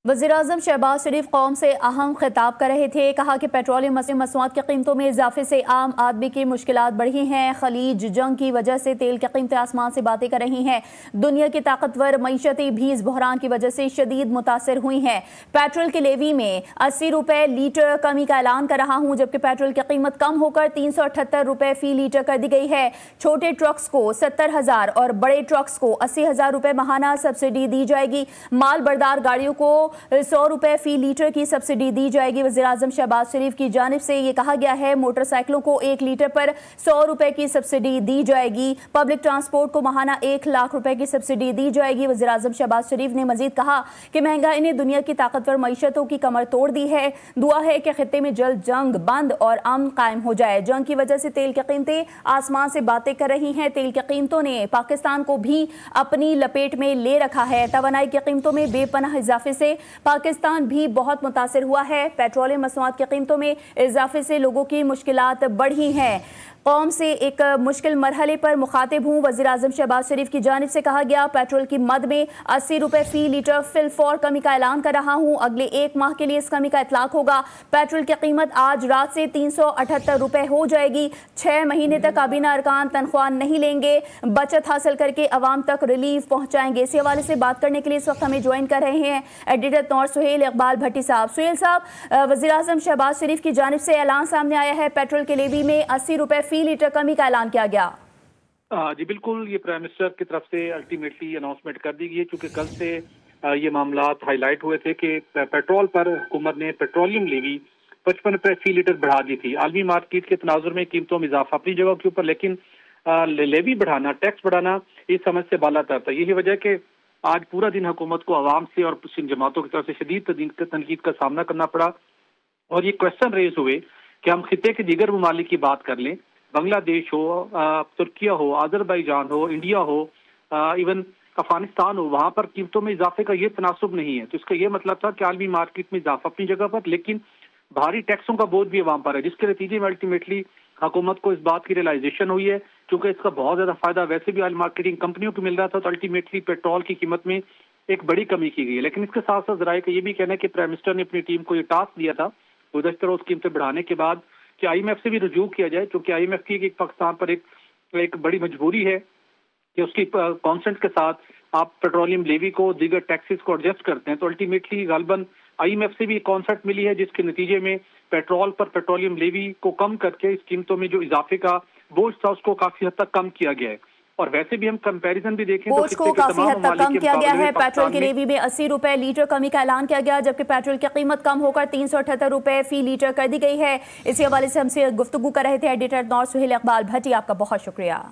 वज़ीर-ए-आज़म शहबाज शरीफ कौम से अहम खिताब कर रहे थे। कहा कि पेट्रोलियम मसनूआत की कीमतों में इजाफे से आम आदमी की मुश्किलात बढ़ी हैं। खलीज जंग की वजह से तेल की कीमतें आसमान से बातें कर रही हैं। दुनिया की ताकतवर मईशतें भी इस बहरान की वजह से शदीद मुतासर हुई हैं। पेट्रोल की लेवी में 80 रुपये लीटर कमी का ऐलान कर रहा हूँ, जबकि पेट्रोल की कीमत कम होकर 378 रुपये फी लीटर कर दी गई है। छोटे ट्रक्स को 70,000 और बड़े ट्रक्स को 80,000 रुपये माहाना सब्सिडी दी जाएगी। माल बरदार गाड़ियों को 100 रुपये फी लीटर की सब्सिडी दी जाएगी। वज़ीर-ए-आज़म शहबाज शरीफ की जानिब से ये कहा गया है, मोटरसाइकिलों को 1 लीटर पर 100 रुपये की सब्सिडी दी जाएगी। पब्लिक ट्रांसपोर्ट को माहाना 1 लाख रुपए की सब्सिडी दी जाएगी। वज़ीर-ए-आज़म शहबाज शरीफ ने मजीद कहा कि महंगाई ने दुनिया की ताकतवर मईशतों की कमर तोड़ दी है। दुआ है कि खित्ते में जल्द जंग बंद और अमन कायम हो जाए। जंग की वजह से तेल की कीमतें आसमान से बातें कर रही हैं। तेल की कीमतों ने पाकिस्तान को भी अपनी लपेट में ले रखा है। तवानाई की कीमतों में बेपनाह इजाफे से पाकिस्तान भी बहुत मुतासिर हुआ है। पेट्रोलियम मसनूआत की कीमतों में इजाफे से लोगों की मुश्किलात बढ़ी हैं। कौम से एक मुश्किल मरहले पर मुखातिब हूँ। वज़ीर-ए-आज़म शहबाज शरीफ की जानिब से कहा गया, पेट्रोल की मद में 80 रुपये फी लीटर फिलफौर कमी का ऐलान कर रहा हूँ। अगले 1 माह के लिए इस कमी का इतलाक होगा। पेट्रोल की कीमत आज रात से 378 रुपये हो जाएगी। 6 महीने तक काबीना अरकान तनख्वाह नहीं लेंगे। बचत हासिल करके अवाम तक रिलीफ पहुँचाएंगे। इसी हवाले से बात करने के लिए इस वक्त हमें ज्वाइन कर रहे हैं एडिटर नॉर्थ सुहेल इकबाल भट्टी साहब। सुहेल साहब, वज़ीर-ए-आज़म शहबाज शरीफ की जानिब से ऐलान सामने आया है, पेट्रोल के लेवी में 80 रुपये फी लीटर कमी का ऐलान किया गया। जी बिल्कुल, ये प्राइम मिनिस्टर की तरफ से अल्टीमेटली अनाउंसमेंट कर दी गई है, क्योंकि कल से ये मामलात हाईलाइट हुए थे कि पेट्रोल पर हुकूमत ने पेट्रोलियम लेवी 55 रुपये फी लीटर बढ़ा दी थी। आलमी मार्केट के तनाजुर में कीमतों में इजाफा अपनी जगह के ऊपर, लेकिन लेवी बढ़ाना, टैक्स बढ़ाना इस समझ से बालातर था। यही वजह कि आज पूरा दिन हुकूमत को आवाम से और मुस्लिम जमातों की तरफ से शदीद तनकीद का सामना करना पड़ा और ये क्वेश्चन रेज हुए कि हम खित्ते के दीगर ममालिक की बात कर लें, बांग्लादेश हो, तुर्किया हो, अजरबैजान हो, इंडिया हो, इवन अफगानिस्तान हो, वहां पर कीमतों में इजाफे का ये तनासुब नहीं है। तो इसका ये मतलब था कि आलमी मार्केट में इजाफा अपनी जगह पर, लेकिन भारी टैक्सों का बोझ भी अवाम पर है, जिसके नतीजे में अल्टीमेटली हुकूमत को इस बात की रियलाइजेशन हुई है, क्योंकि इसका बहुत ज्यादा फायदा वैसे भी ऑयल मार्केटिंग कंपनियों को मिल रहा था। तो अल्टीमेटली पेट्रोल की कीमत में एक बड़ी कमी की गई है। लेकिन इसके साथ साथ जराये का ये भी कहना है कि प्राइम मिनिस्टर ने अपनी टीम को ये टास्क दिया था गुज़श्ता रोज कीमतें बढ़ाने के बाद कि IMF से भी रुजू किया जाए, क्योंकि IMF की पाकिस्तान पर एक बड़ी मजबूरी है कि उसकी कॉन्सेंट के साथ आप पेट्रोलियम लेवी को, दीगर टैक्सेस को एडजस्ट करते हैं। तो अल्टीमेटली गालबन IMF से भी कॉन्सेंट मिली है, जिसके नतीजे में पेट्रोल पर पेट्रोलियम लेवी को कम करके इस कीमतों में जो इजाफे का बोझ था उसको काफी हद तक कम किया गया है। और वैसे भी हम कंपैरिजन भी देखें बोझ को काफी हद तक कम किया गया है। पेट्रोल की लेवी में 80 रुपये लीटर कमी का ऐलान किया गया, जबकि पेट्रोल की कीमत कम होकर 378 रुपये फी लीटर कर दी गई है। इसी हवाले से हमसे गुफ्तगू कर रहे थे एडिटर नॉर्थ सुहेल इकबाल भट्टी। आपका बहुत शुक्रिया।